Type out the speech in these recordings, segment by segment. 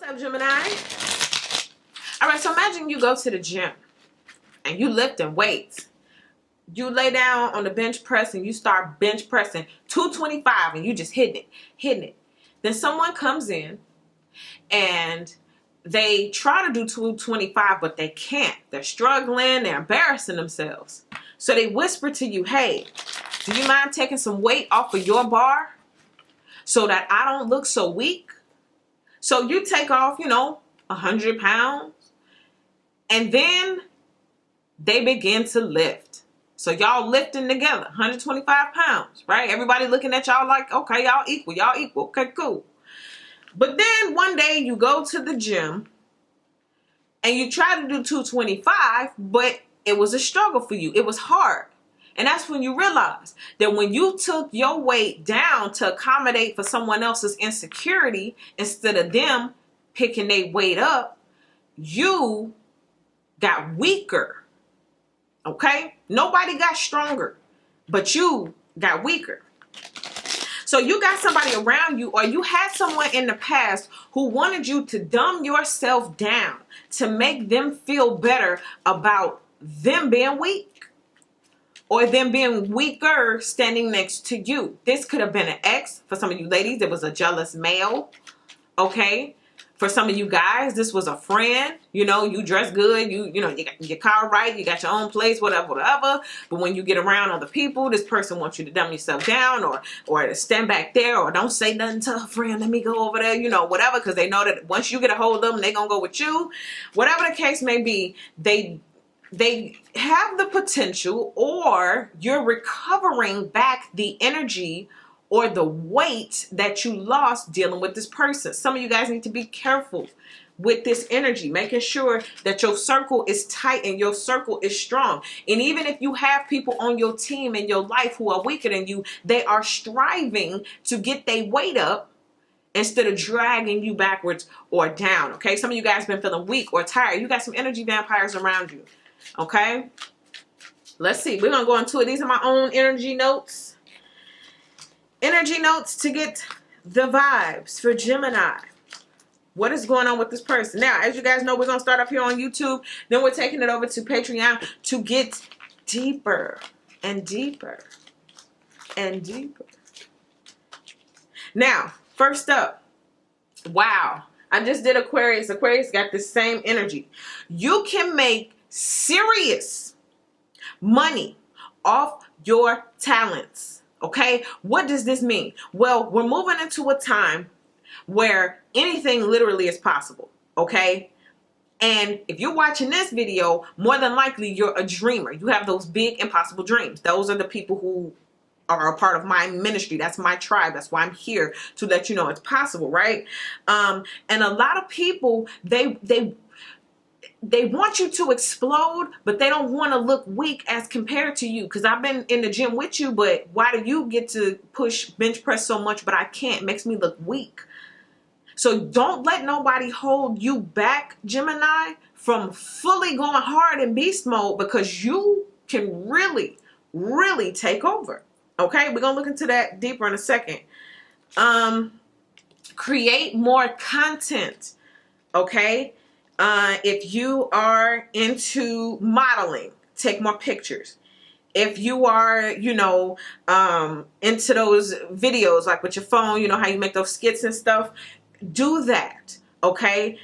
What's up, Gemini? All right, so imagine you go to the gym and you lifting weights. You lay down on the bench press and you start bench pressing 225 and you just hitting it. Then someone comes in and they try to do 225, but they can't. They're struggling, they're embarrassing themselves. So they whisper to you, hey, do you mind taking some weight off of your bar so that I don't look so weak? So you take off, 100 pounds, and then they begin to lift. So y'all lifting together, 125 pounds, right? Everybody looking at y'all like, okay, y'all equal, okay, cool. But then one day you go to the gym and you try to do 225, but it was a struggle for you. It was hard. And that's when you realize that when you took your weight down to accommodate for someone else's insecurity, instead of them picking their weight up, you got weaker. Okay? Nobody got stronger, but you got weaker. So you got somebody around you, or you had someone in the past who wanted you to dumb yourself down to make them feel better about them being weak, or them being weaker standing next to you. This could have been an ex. For some of you ladies, it was a jealous male. Okay? For some of you guys, this was a friend. You dress good. You got your car right. You got your own place, whatever. But when you get around other people, this person wants you to dumb yourself down or to stand back there, or don't say nothing to a friend. Let me go over there, whatever. Because they know that once you get a hold of them, they're going to go with you. Whatever the case may be, they have the potential, or you're recovering back the energy or the weight that you lost dealing with this person. Some of you guys need to be careful with this energy, making sure that your circle is tight and your circle is strong. And even if you have people on your team in your life who are weaker than you, they are striving to get their weight up instead of dragging you backwards or down. Okay, some of you guys been feeling weak or tired. You got some energy vampires around you. Okay, let's see. We're gonna go into it. These are my own energy notes. Energy notes to get the vibes for Gemini. What is going on with this person? Now, as you guys know, we're gonna start up here on YouTube. Then we're taking it over to Patreon to get deeper and deeper and deeper. Now, first up, wow. I just did Aquarius. Aquarius got the same energy. You can make serious money off your talents. Okay, what does this mean? Well, we're moving into a time where anything literally is possible. Okay, and if you're watching this video, more than likely you're a dreamer. You have those big impossible dreams. Those are the people who are a part of my ministry. That's my tribe. That's why I'm here, to let you know it's possible, right? And a lot of people, they want you to explode, but they don't want to look weak as compared to you. Because I've been in the gym with you, but why do you get to push bench press so much, but I can't? It makes me look weak. So don't let nobody hold you back, Gemini, from fully going hard in beast mode, because you can really, really take over. Okay, we're going to look into that deeper in a second. Create more content. Okay. If you are into modeling, take more pictures. If you are, into those videos, like with your phone, how you make those skits and stuff, do that. Okay.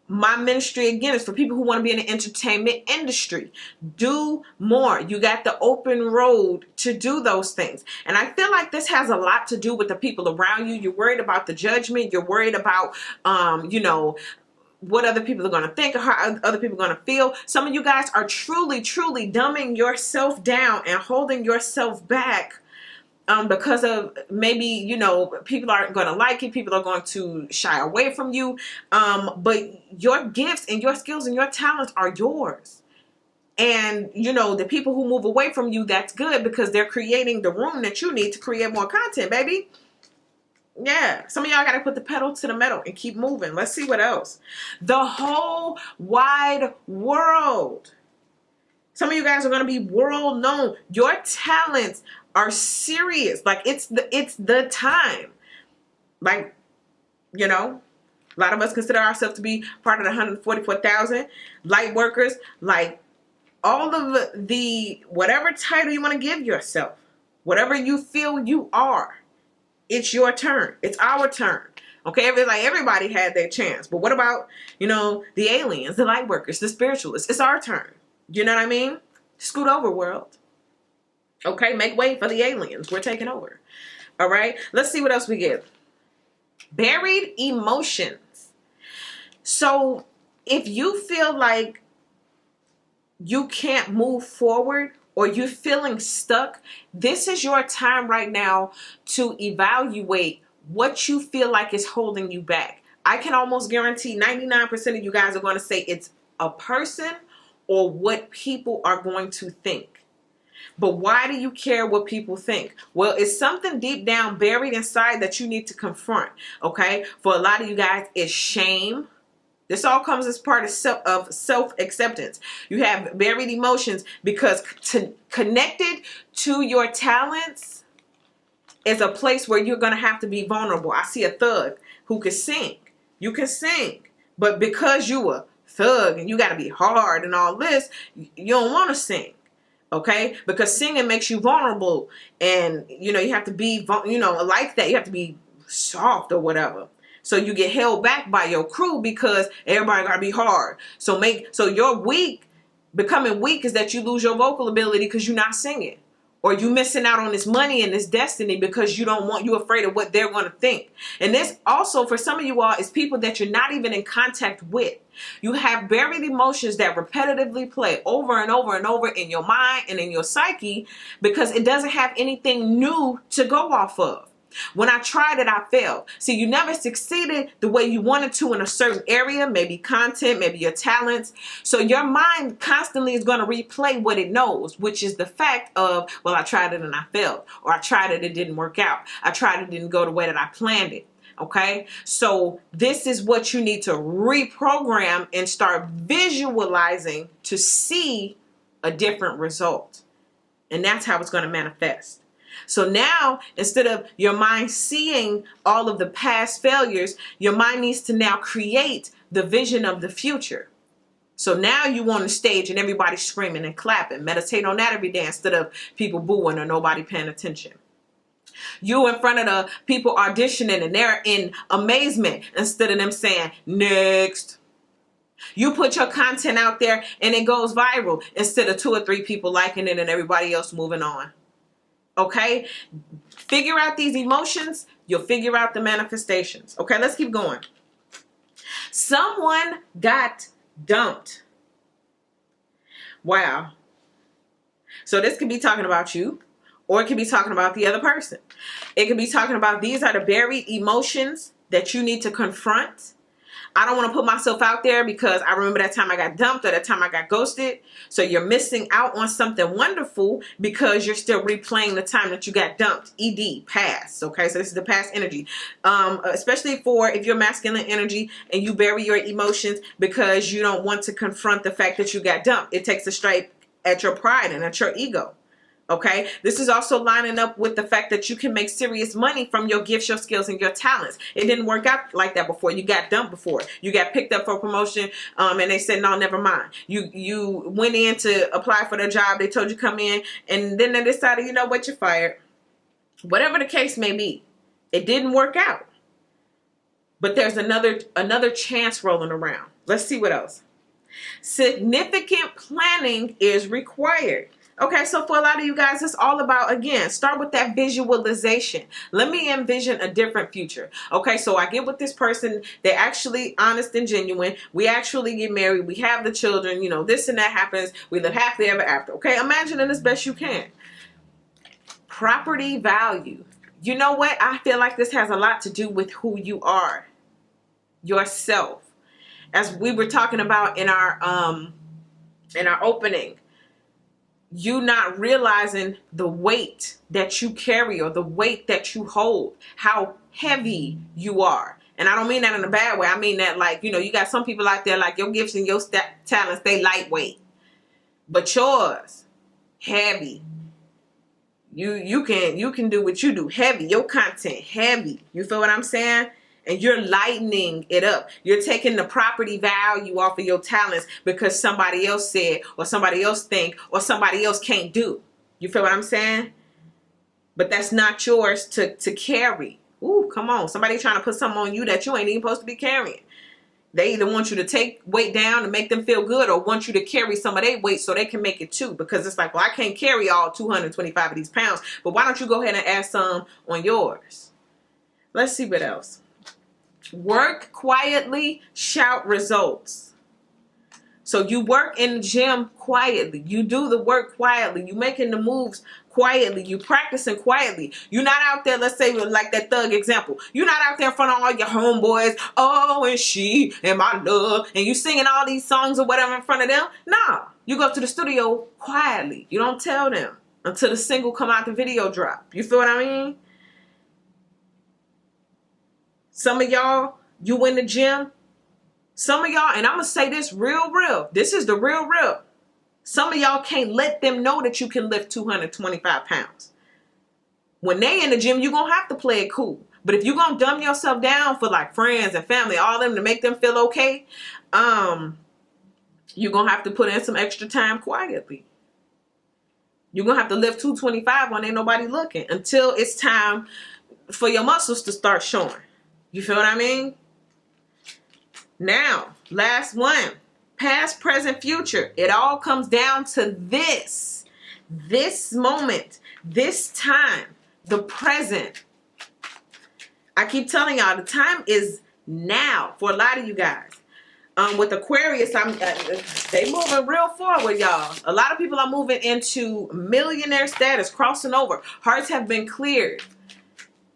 My ministry, again, is for people who want to be in the entertainment industry. Do more. You got the open road to do those things. And I feel like this has a lot to do with the people around you. You're worried about the judgment. You're worried about, what other people are going to think, or how other people are going to feel. Some of you guys are truly, truly dumbing yourself down and holding yourself back because of maybe, people aren't going to like it. People are going to shy away from you. But your gifts and your skills and your talents are yours. And, the people who move away from you, that's good, because they're creating the room that you need to create more content, baby. Yeah, some of y'all got to put the pedal to the metal and keep moving. Let's see what else. The whole wide world. Some of you guys are going to be world known. Your talents are serious. Like it's the time. Like, A lot of us consider ourselves to be part of the 144,000 light workers. Like, all of the, whatever title you want to give yourself, whatever you feel you are, it's your turn. It's our turn. Okay, everybody had their chance. But what about, the aliens, the light workers, the spiritualists? It's our turn. You know what I mean? Scoot over, world. Okay, make way for the aliens. We're taking over. All right, let's see what else we get. Buried emotions. So if you feel like you can't move forward or you're feeling stuck, this is your time right now to evaluate what you feel like is holding you back. I can almost guarantee 99% of you guys are going to say it's a person or what people are going to think. But why do you care what people think? Well, it's something deep down buried inside that you need to confront. Okay, for a lot of you guys, it's shame. This all comes as part of self-acceptance. You have buried emotions because connected to your talents is a place where you're going to have to be vulnerable. I see a thug who can sing. You can sing. But because you a thug and you got to be hard and all this, you don't want to sing. Okay? Because singing makes you vulnerable. And, you have to be, like that. You have to be soft or whatever. So you get held back by your crew because everybody got to be hard. So you're weak. Becoming weak is that you lose your vocal ability because you're not singing. Or you missing out on this money and this destiny because you're afraid of what they're going to think. And this also, for some of you all, is people that you're not even in contact with. You have buried emotions that repetitively play over and over and over in your mind and in your psyche because it doesn't have anything new to go off of. When I tried it, I failed. See, you never succeeded the way you wanted to in a certain area, maybe content, maybe your talents. So your mind constantly is going to replay what it knows, which is the fact of, well, I tried it and I failed. Or I tried it, it didn't work out. I tried it, didn't go the way that I planned it. Okay, so this is what you need to reprogram and start visualizing to see a different result. And that's how it's going to manifest. So now, instead of your mind seeing all of the past failures, your mind needs to now create the vision of the future. So now you on the stage and everybody's screaming and clapping. Meditate on that every day instead of people booing or nobody paying attention. You in front of the people auditioning and they're in amazement instead of them saying, next. You put your content out there and it goes viral instead of 2 or 3 people liking it and everybody else moving on. Okay, figure out these emotions, you'll figure out the manifestations. Okay, let's keep going. Someone got dumped. Wow. So this could be talking about you, or it could be talking about the other person. It could be talking about these are the buried emotions that you need to confront. I don't want to put myself out there because I remember that time I got dumped or that time I got ghosted. So you're missing out on something wonderful because you're still replaying the time that you got dumped. ED, past. Okay, so this is the past energy. Especially for if you're masculine energy and you bury your emotions because you don't want to confront the fact that you got dumped. It takes a strike at your pride and at your ego. Okay, this is also lining up with the fact that you can make serious money from your gifts, your skills, and your talents. It didn't work out like that before. You got dumped before. You got picked up for promotion, and they said, no, never mind. You went in to apply for the job. They told you come in, and then they decided, you know what, you're fired. Whatever the case may be, it didn't work out. But there's another chance rolling around. Let's see what else. Significant planning is required. Okay, so for a lot of you guys, it's all about, again, start with that visualization. Let me envision a different future. Okay, so I get with this person. They're actually honest and genuine. We actually get married. We have the children. You know, this and that happens. We live happily ever after. Okay, imagine it as best you can. Property value. You know what? I feel like this has a lot to do with who you are, yourself. As we were talking about in our opening, you not realizing the weight that you carry or the weight that you hold, how heavy you are. And I don't mean that in a bad way. I mean that, like, you know, you got some people out there, like, your gifts and your talents, they lightweight. But yours, heavy. You can do what you do, heavy. Your content, heavy. You feel what I'm saying? And you're lightening it up. You're taking the property value off of your talents because somebody else said, or somebody else think, or somebody else can't do. You feel what I'm saying? But that's not yours to carry. Ooh, come on. Somebody trying to put something on you that you ain't even supposed to be carrying. They either want you to take weight down to make them feel good, or want you to carry some of their weight so they can make it too. Because it's like, well, I can't carry all 225 of these pounds, but why don't you go ahead and add some on yours? Let's see what else. Work quietly, shout results. So you work in the gym quietly. You do the work quietly. You making the moves quietly. You practicing quietly. You're not out there, let's say like that thug example. You're not out there in front of all your homeboys. Oh, and she and my love. And you singing all these songs or whatever in front of them. Nah, you go to the studio quietly. You don't tell them until the single come out, the video drop. You feel what I mean? Some of y'all, you in the gym. Some of y'all, and I'm going to say this real. This is the real. Some of y'all can't let them know that you can lift 225 pounds. When they in the gym, you're going to have to play it cool. But if you're going to dumb yourself down for like friends and family, all them to make them feel okay, you're going to have to put in some extra time quietly. You're going to have to lift 225 when ain't nobody looking until it's time for your muscles to start showing. You feel what I mean? Now, last one. Past, present, future. It all comes down to this. This moment. This time. The present. I keep telling y'all, the time is now for a lot of you guys. With Aquarius, they moving real forward, y'all. A lot of people are moving into millionaire status, crossing over. Hearts have been cleared.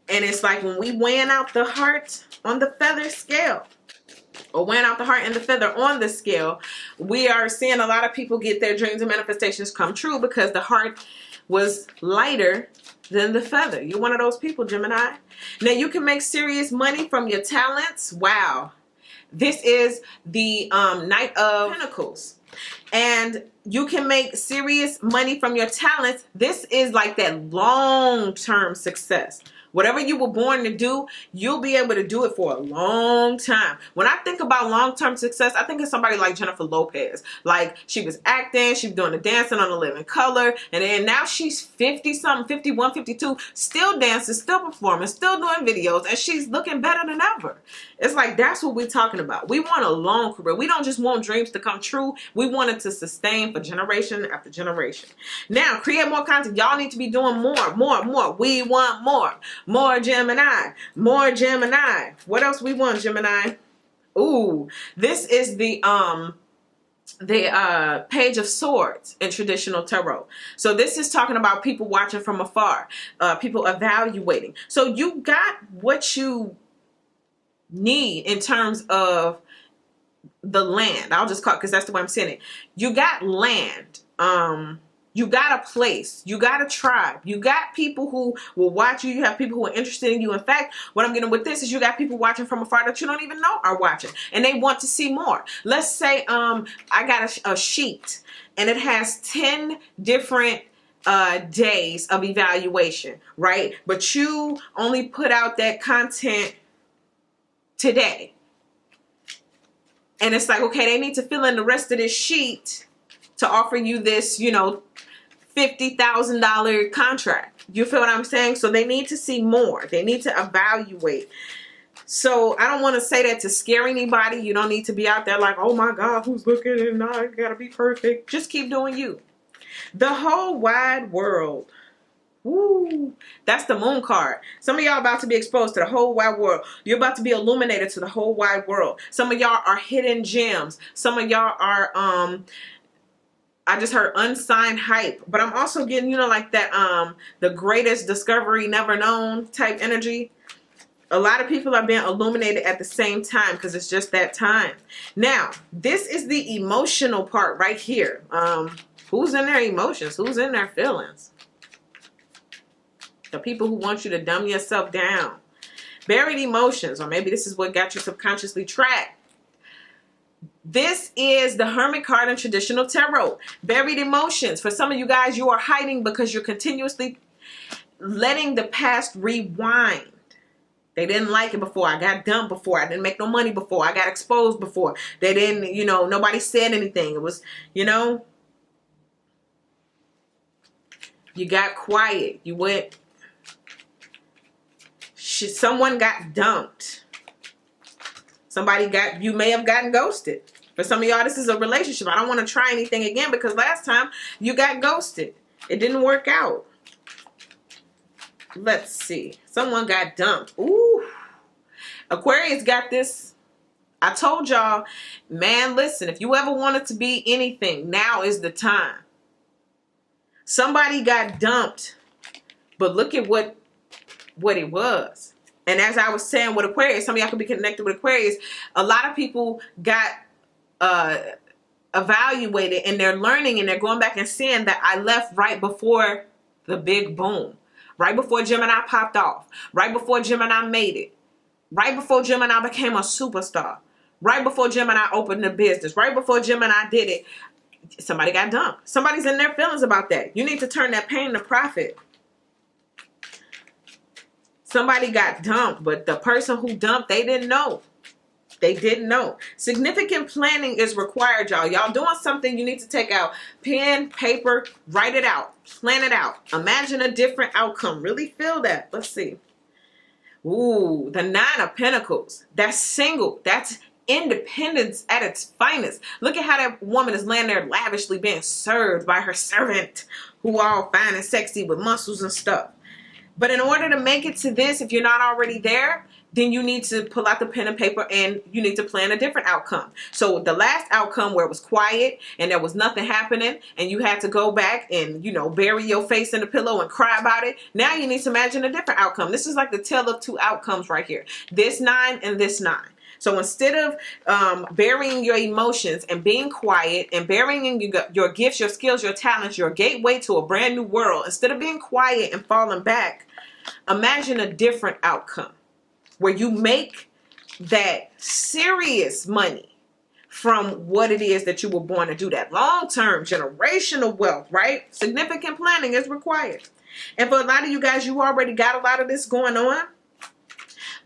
And it's like when we weighing out the heart on the feather scale, or weighing out the heart and the feather on the scale, we are seeing a lot of people get their dreams and manifestations come true because the heart was lighter than the feather. You're one of those people, Gemini. Now you can make serious money from your talents. Wow. This is the Knight of Pentacles. And you can make serious money from your talents. This is like that long-term success. Whatever you were born to do, you'll be able to do it for a long time. When I think about long-term success, I think of somebody like Jennifer Lopez. Like, she was acting, she was doing the dancing on The Living Color, and then now she's 50-something, 51, 52, still dancing, still performing, still doing videos, and she's looking better than ever. It's like, that's what we're talking about. We want a long career. We don't just want dreams to come true. We want it to sustain for generation after generation. Now, create more content. Y'all need to be doing more. We want more. More Gemini. More Gemini. What else we want, Gemini? Ooh, this is the Page of Swords in traditional tarot. So this is talking about people watching from afar, people evaluating. So you got what you need in terms of the land. I'll just call it because that's the way I'm saying it. You got land. You got a place. You got a tribe. You got people who will watch you. You have people who are interested in you. In fact, what I'm getting with this is you got people watching from afar that you don't even know are watching, and they want to see more. Let's say I got a sheet, and it has 10 different days of evaluation, right? But you only put out that content today. And it's like, okay, they need to fill in the rest of this sheet to offer you this, you know, $50,000 contract. You feel what I'm saying? So they need to see more. They need to evaluate. So I don't want to say that to scare anybody. You don't need to be out there like, oh my God, who's looking and I gotta be perfect. Just keep doing you. The whole wide world. Woo, that's the moon card. Some of y'all about to be exposed to the whole wide world. You're about to be illuminated to the whole wide world. Some of y'all are hidden gems. Some of y'all are, I just heard unsigned hype. But I'm also getting, you know, like that, the greatest discovery never known type energy. A lot of people are being illuminated at the same time because it's just that time. Now, this is the emotional part right here. Who's in their emotions? Who's in their feelings? The people who want you to dumb yourself down. Buried emotions, or maybe this is what got you subconsciously trapped. This is the Hermit card in traditional tarot. Buried emotions. For some of you guys, you are hiding because you're continuously letting the past rewind. They didn't like it before. I got dumped before. I didn't make no money before. I got exposed before. They didn't, nobody said anything. It was, you got quiet. You went, someone got dumped. You may have gotten ghosted. For some of y'all, this is a relationship. I don't want to try anything again because last time you got ghosted. It didn't work out. Let's see. Someone got dumped. Ooh. Aquarius got this. I told y'all, man, listen, if you ever wanted to be anything, now is the time. Somebody got dumped, but look at what it was. And as I was saying with Aquarius, some of y'all could be connected with Aquarius. A lot of people got evaluated and they're learning and they're going back and seeing that I left right before the big boom. Right before Gemini popped off. Right before Gemini made it. Right before Gemini became a superstar. Right before Gemini opened a business. Right before Gemini did it. Somebody got dumped. Somebody's in their feelings about that. You need to turn that pain to profit. Somebody got dumped, but the person who dumped, they didn't know. They didn't know. Significant planning is required, y'all. Y'all doing something, you need to take out pen, paper, write it out, plan it out. Imagine a different outcome. Really feel that. Let's see. Ooh, the 9 of Pentacles. That's single. That's independence at its finest. Look at how that woman is laying there lavishly being served by her servant who all fine and sexy with muscles and stuff. But in order to make it to this, if you're not already there, then you need to pull out the pen and paper and you need to plan a different outcome. So the last outcome where it was quiet and there was nothing happening and you had to go back and, bury your face in the pillow and cry about it. Now you need to imagine a different outcome. This is like the tale of 2 outcomes right here. This 9 and this 9. So instead of burying your emotions and being quiet and burying your gifts, your skills, your talents, your gateway to a brand new world, instead of being quiet and falling back, imagine a different outcome where you make that serious money from what it is that you were born to do. That long-term generational wealth, right? Significant planning is required. And for a lot of you guys, you already got a lot of this going on.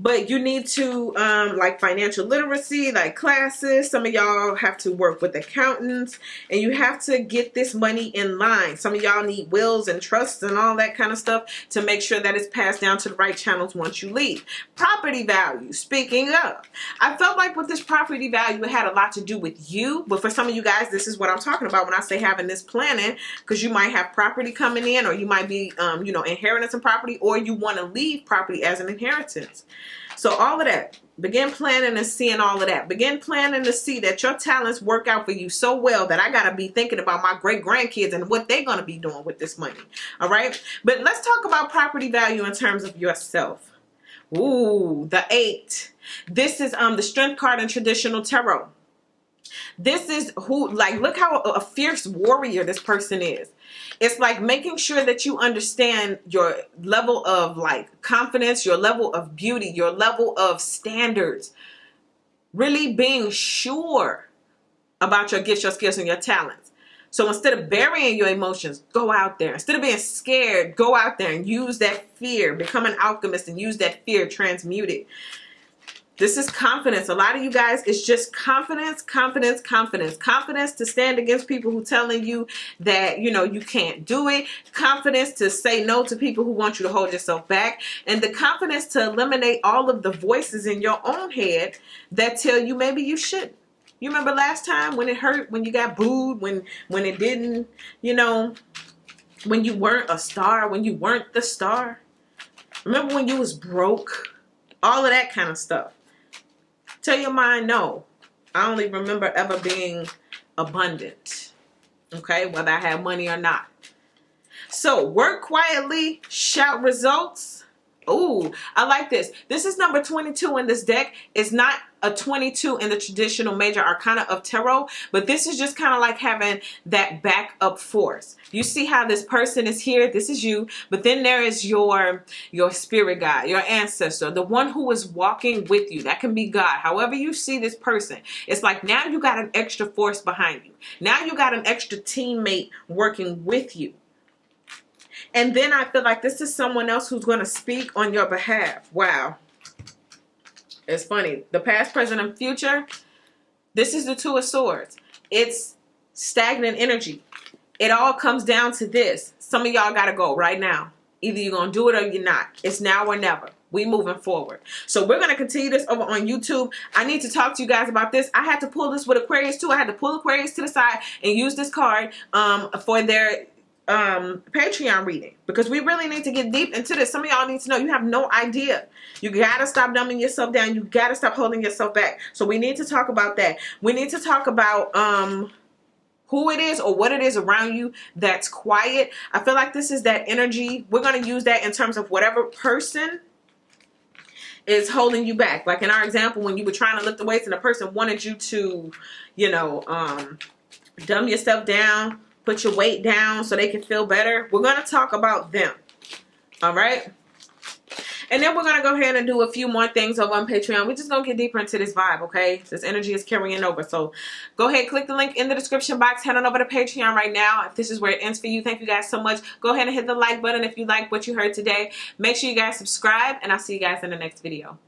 But you need to, like financial literacy, like classes. Some of y'all have to work with accountants and you have to get this money in line. Some of y'all need wills and trusts and all that kind of stuff to make sure that it's passed down to the right channels once you leave. Property value, speaking of. I felt like with this property value, it had a lot to do with you. But for some of you guys, this is what I'm talking about when I say having this planning, because you might have property coming in or you might be, inheriting some property or you want to leave property as an inheritance. So all of that, begin planning and seeing all of that. Begin planning to see that your talents work out for you so well that I got to be thinking about my great grandkids and what they're going to be doing with this money. All right. But let's talk about property value in terms of yourself. Ooh, the 8. This is the strength card in traditional tarot. This is look how a fierce warrior this person is. It's like making sure that you understand your level of confidence, your level of beauty, your level of standards. Really being sure about your gifts, your skills, and your talents. So instead of burying your emotions, go out there. Instead of being scared, go out there and use that fear. Become an alchemist and use that fear, transmute it. This is confidence. A lot of you guys, it's just confidence, confidence, confidence. Confidence to stand against people who telling you that, you can't do it. Confidence to say no to people who want you to hold yourself back. And the confidence to eliminate all of the voices in your own head that tell you maybe you shouldn't. You remember last time when it hurt, when you got booed, when it didn't, when you weren't a star, when you weren't the star? Remember when you was broke? All of that kind of stuff. Tell your mind, no, I only remember ever being abundant, okay, whether I had money or not. So work quietly, shout results. Ooh, I like this. This is number 22 in this deck. It's not a 22 in the traditional major arcana of tarot, but this is just kind of like having that backup force. You see how this person is here? This is you, but then there is your spirit guide, your ancestor, the one who is walking with you. That can be God. However you see this person, it's like now you got an extra force behind you. Now you got an extra teammate working with you. And then I feel like this is someone else who's going to speak on your behalf. Wow. It's funny. The past, present, and future. This is the Two of Swords. It's stagnant energy. It all comes down to this. Some of y'all got to go right now. Either you're going to do it or you're not. It's now or never. We moving forward. So we're going to continue this over on YouTube. I need to talk to you guys about this. I had to pull this with Aquarius too. I had to pull Aquarius to the side and use this card for their Patreon reading, because we really need to get deep into this. Some of y'all need to know, you have no idea. You gotta stop dumbing yourself down. You gotta stop holding yourself back. So we need to talk about that. We need to talk about who it is or what it is around you that's quiet. I feel like this is that energy. We're gonna use that in terms of whatever person is holding you back. Like in our example, when you were trying to lift the weights and the person wanted you to, you know, dumb yourself down, put your weight down so they can feel better. We're going to talk about them. All right. And then we're going to go ahead and do a few more things over on Patreon. We're just going to get deeper into this vibe, okay? This energy is carrying over. So go ahead, click the link in the description box. Head on over to Patreon right now. If this is where it ends for you, thank you guys so much. Go ahead and hit the like button if you like what you heard today. Make sure you guys subscribe, and I'll see you guys in the next video.